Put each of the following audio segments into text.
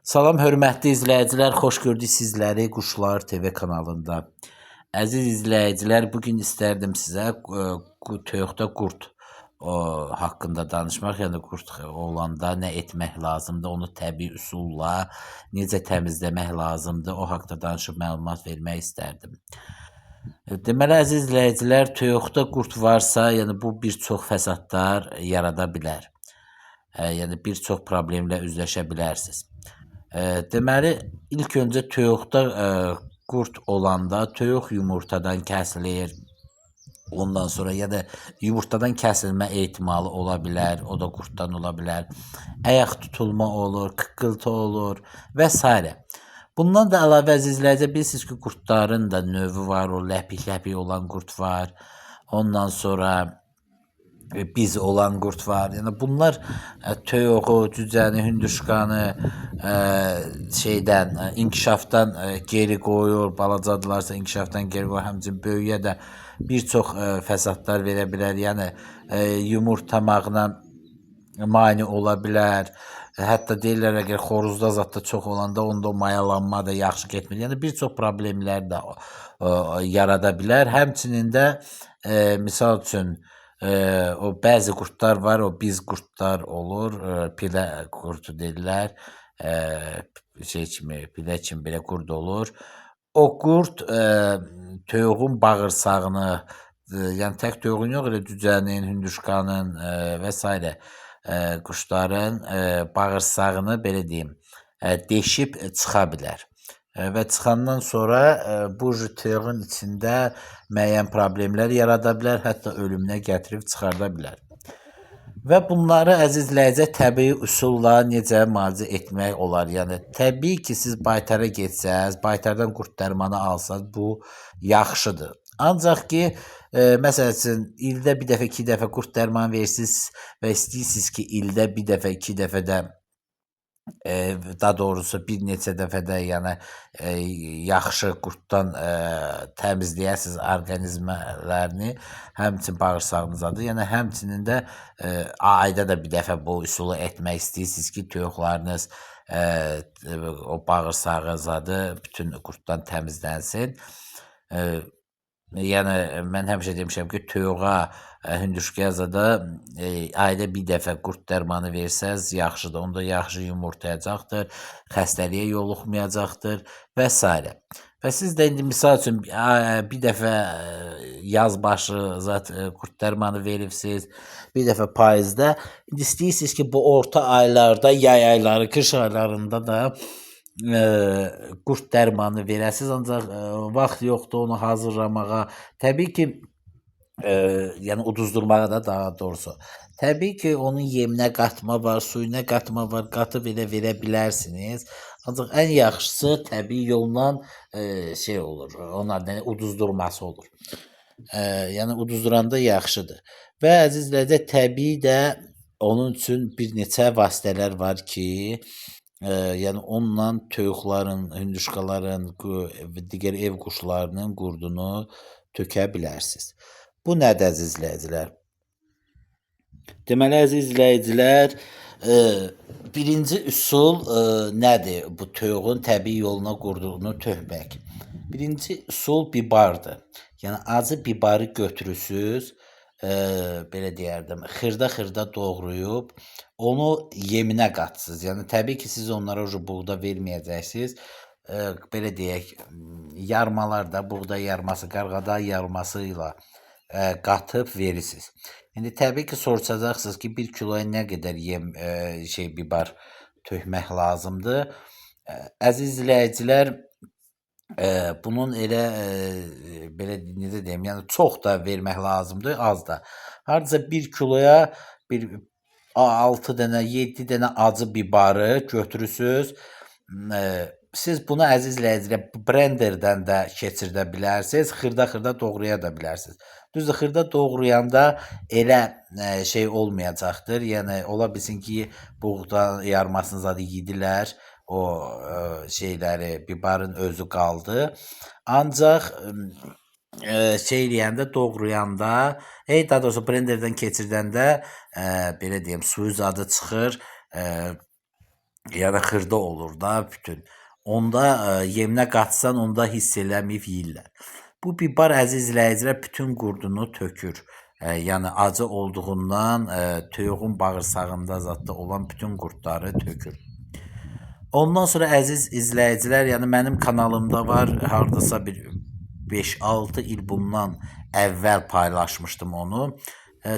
Salam hörmətli izləyicilər, xoş gördük sizləri Quşlar TV kanalında. Əziz izləyicilər, bugün istərdim sizə toyuqda qurd haqqında danışmaq, yəni qurd olanda nə etmək lazımdır, onu təbii üsulla necə təmizləmək lazımdır, o haqqda danışıb məlumat vermək istərdim. Deməli, əziz izləyicilər, toyuqda qurd varsa, yəni bu bir çox fəsadlar yarada bilər. Yəni bir çox problemlə üzləşə bilərsiniz. Deməli, ilk öncə toyuqda qurd olanda toyuq yumurtadan kəsilir. Ondan sonra ya da yumurtadan kəsilmə ehtimalı ola bilər, o da qurddan ola bilər. Ayaq tutulma olur, qıqqıltı olur və s. Bundan da əlavə əzizlərcə bilirsiniz ki, qurdların da növü var, o ləpik-ləpik olan qurd var. Ondan sonra biz olan qurd var. Yəni bunlar toyuğu, cücəni, hündüşkanı inkişafdan geri qoyur. Balacadılarsa inkişafdan geri qoyur. Həmçinin böyüyə də bir çox fəsadlar verə bilər. Yəni yumurtamağına mane ola bilər. Hətta deyirlər, əgər xoruzda zad da çox olanda onda o mayalanma da yaxşı getmir. Yəni bir çox problemlər də yarada bilər. Həmçinin də misal üçün o bəzi qurdlar var, o biz qurdlar olur, pilə qurdu deyirlər, pilə kimi belə qurd olur. O qurd toyuğun bağırsağını, yəni tək toyuğun yox, elə cücənin, hündüşkanın və s. Quşların bağırsağını belə deyim, deşib çıxa bilər. Və çıxandan sonra bu toyuğun içində müəyyən problemlər yarada bilər, hətta ölümünə gətirib çıxarda bilər. Və bunları əzizləyicə təbii üsulla necə müalicə etmək olar? Yəni təbii ki, siz baytara getsəz, baytardan qurd dərmanı alsanız bu yaxşıdır. Ancaq ki, məsəl üçün ildə bir dəfə, 2 dəfə qurd dərmanı versiniz və istəyirsiniz ki, ildə bir dəfə, 2 dəfə də daha doğrusu bir neçə dəfə də yəni yaxşı qurddan təmizləyəsiniz orqanizmlərini, həmçinin bağırsağınızdadır. Yəni həmçinin də ayda da bir dəfə bu üsulu etmək istəyirsiniz ki, toyuqlarınız o bağırsağınızdadır, bütün qurddan təmizlənsin. Yəni mən həmişə demişəm ki, toyuğa, hündüşkəyə da ayda bir dəfə qurd dərmanı versəz yaxşıdır. Onda yaxşı yumurtlayacaqdır, xəstəliyə yoluxmayacaqdır və s. Və siz də indi misal üçün bir dəfə yaz başı qurd dərmanı veribsiz, bir dəfə payızda. İndi istəyirsiniz ki, bu orta aylarda, yay ayları, qış aylarında da qurd dərmanı verəsiniz, ancaq vaxt yoxdur onu hazırlamağa. Təbii ki, yəni uduzdurmağa da daha doğrusu. Təbii ki, onun yeminə qatma var, suyuna qatma var, qatıb elə verə bilərsiniz. Ancaq ən yaxşısı təbii yolla olur, onların uduzdurması olur. Yəni uduzduranda yaxşıdır. Və əzizlərdə təbii də onun üçün bir neçə vasitələr var ki, yəni onunla toyuqların, hündüşkaların, digər ev quşlarının qurdunu tökə bilərsiniz. Bu nədir əziz izləyicilər? Deməli, əziz izləyicilər, birinci üsul nədir bu toyuğun təbii yoluna qurdunu tökmək? Birinci üsul bibardır. Yəni acı bibarı götürürsüz, belə deyərdim, xırda-xırda doğrayıb, onu yeminə qatsınız. Yəni təbii ki, siz onlara buğda verməyəcəksiniz. Belə deyək, yarmalarda, buğda yarması, qarğada yarması ilə qatıb verirsiniz. İndi təbii ki, soruşacaqsınız ki, 1 kiloya nə qədər bibar tökmək lazımdır? Əziz izləyicilər, bunun elə belə necə deyim, yəni çox da vermək lazımdır, az da. Hardasa 1 kiloya 6 dənə, 7 dənə acı bibarı götürürsüz. Siz bunu əziz izləyicilər blenderdən də keçirdə bilərsiniz, xırda-xırda doğraya da bilərsiniz. Düzdür, xırda doğrayanda elə olmayacaqdır. Yəni ola bilsin ki, buğda yarmasını zadı yedilər, o bibarın özü qaldı. Ancaq eləyəndə, doğrayanda, daha doğrusu blenderdən keçirdəndə belə deyim, suyu zadı çıxır. ya da xırda olur da bütün. Onda yeminə qatsan onda hiss eləməyib yeyirlər. Bu bibar əziz izləyicilər bütün qurdunu tökür. Yəni acı olduğundan toyuğun bağırsağında zətdə olan bütün qurdları tökür. Ondan sonra əziz izləyicilər, yəni mənim kanalımda var, hardasa bir 5-6 il bundan əvvəl paylaşmışdım onu.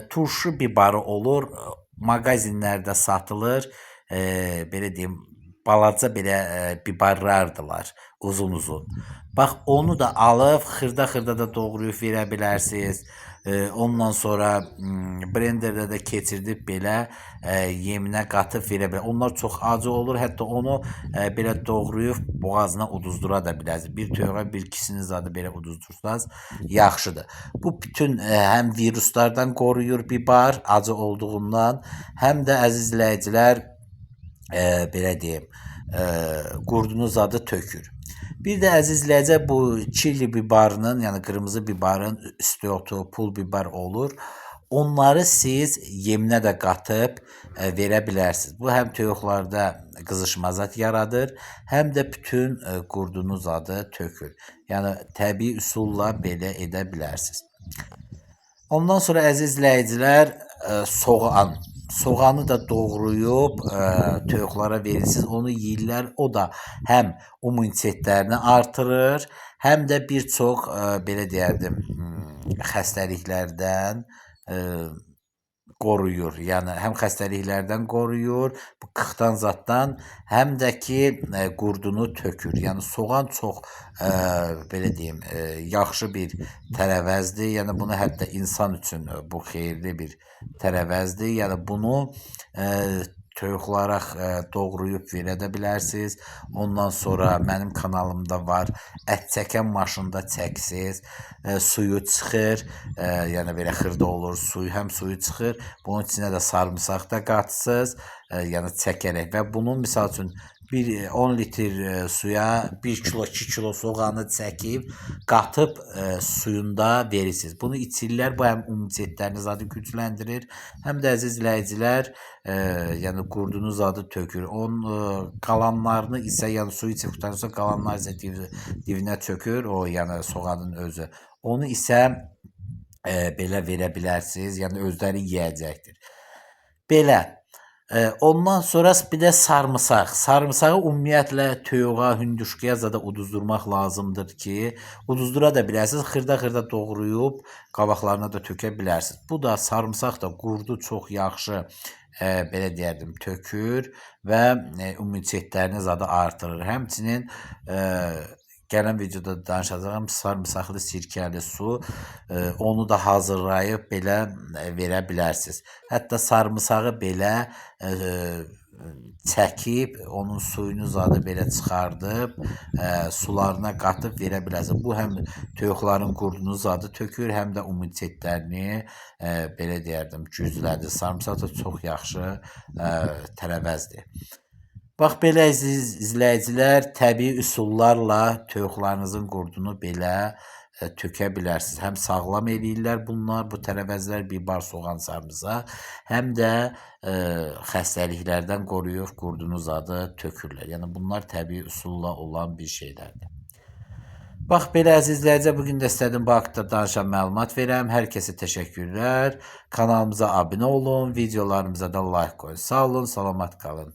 Turşu bibarı olur, mağazinlərdə satılır. Belə deyim, balaca belə bibarlardılar, uzun-uzun. Bax onu da alıb xırda-xırda da doğrayıb verə bilərsiniz. Ondan sonra blenderdə də keçirdib belə yeminə qatıb verə bilər. Onlar çox acı olur. Hətta onu belə doğrayıb boğazına uduzdura da bilərsiniz. Bir toyuğa bir ikisini zadı belə uduzdursanız yaxşıdır. Bu bütün həm viruslardan qoruyur bibar acı olduğundan, həm də əziz izləyicilər belə deyim, qurdunu zadı tökür. Bir də əziz izləyicilər, bu çili bibarının, yəni qırmızı bibarın üstü otu, pul bibar olur. Onları siz yeminə də qatıb verə bilərsiniz. Bu həm toyuqlarda qızışmazat yaradır, həm də bütün qurdunu zadı tökür. Yəni təbii üsulla belə edə bilərsiniz. Ondan sonra əziz izləyicilər, soğan. Soğanı da doğrayıb toyuqlara verirsiniz, onu yeyirlər. O da həm immunitetlərini artırır, həm də bir çox belə deyərdim, xəstəliklərdən qoruyur. Yəni həm xəstəliklərdən qoruyur, bu qıxdan zaddan, həm də ki qurdunu tökür. Yəni soğan çox belə deyim, yaxşı bir tərəvəzdir. Yəni bunu hətta insan üçün bu xeyirli bir tərəvəzdir. Yəni bunu toyuqlara doğrayıb verə də bilərsiniz. Ondan sonra mənim kanalımda var. Ət çəkən maşında çəksiniz, suyu çıxır. Yəni belə xırda olur, suyu həm suyu çıxır. Bunun içinə də sarımsaq da qatsınız. Yəni çəkərək və bunun misal üçün 10 litr suya 1 kilo, 2 kilo soğanı çəkib, qatıb suyunda verirsiniz. Bunu içirlər, bu həm immunitetlərini zadı gücləndirir, həm də əziz izləyicilər, yəni qurdunu zadı tökür. Onun qalanlarını isə, yəni suyu içib qurtarırsa, qalanlar isə divinə çökür, o yəni soğanın özü. Onu isə belə verə bilərsiniz, yəni özləri yeyəcəkdir. Belə. Ondan sonra bir də sarımsaq. Sarımsağı ümumiyyətlə toyuğa, hündüşkəyə zada uduzdurmaq lazımdır ki, uduzdura da bilərsiniz, xırda-xırda doğrayıb qabaqlarına da tökə bilərsiniz. Bu da sarımsaq da qurdu çox yaxşı belə deyərdim, tökür və immunitetlərini zada artırır. Həmçinin gələn videoda danışacağım sarımsaqlı sirkəli su, onu da hazırlayıb belə verə bilərsiniz. Hətta sarımsağı belə çəkib, onun suyunu zadı belə çıxardıb, sularına qatıb verə bilərsiniz. Bu həm toyuqların qurdunu zadı tökür, həm də immunitetlərini belə deyərdim, gücləndirir. Sarımsaq da çox yaxşı tərəvəzdir. Bax, belə izləyicilər, təbii üsullarla toyuqlarınızın qurdunu belə tökə bilərsiniz. Həm sağlam eləyirlər bunlar, bu tərəvəzlər, bibar, soğan, sarımsaq, həm də xəstəliklərdən qoruyub qurdunu zadı tökürlər. Yəni bunlar təbii üsulla olan bir şeylərdir. Bax, belə əziz izləyicilər, bugün də istədim bu haqda danışan məlumat verəm. Hər kəsə təşəkkürlər. Kanalımıza abunə olun, videolarımıza da like qoyun. Sağ olun, salamat qalın.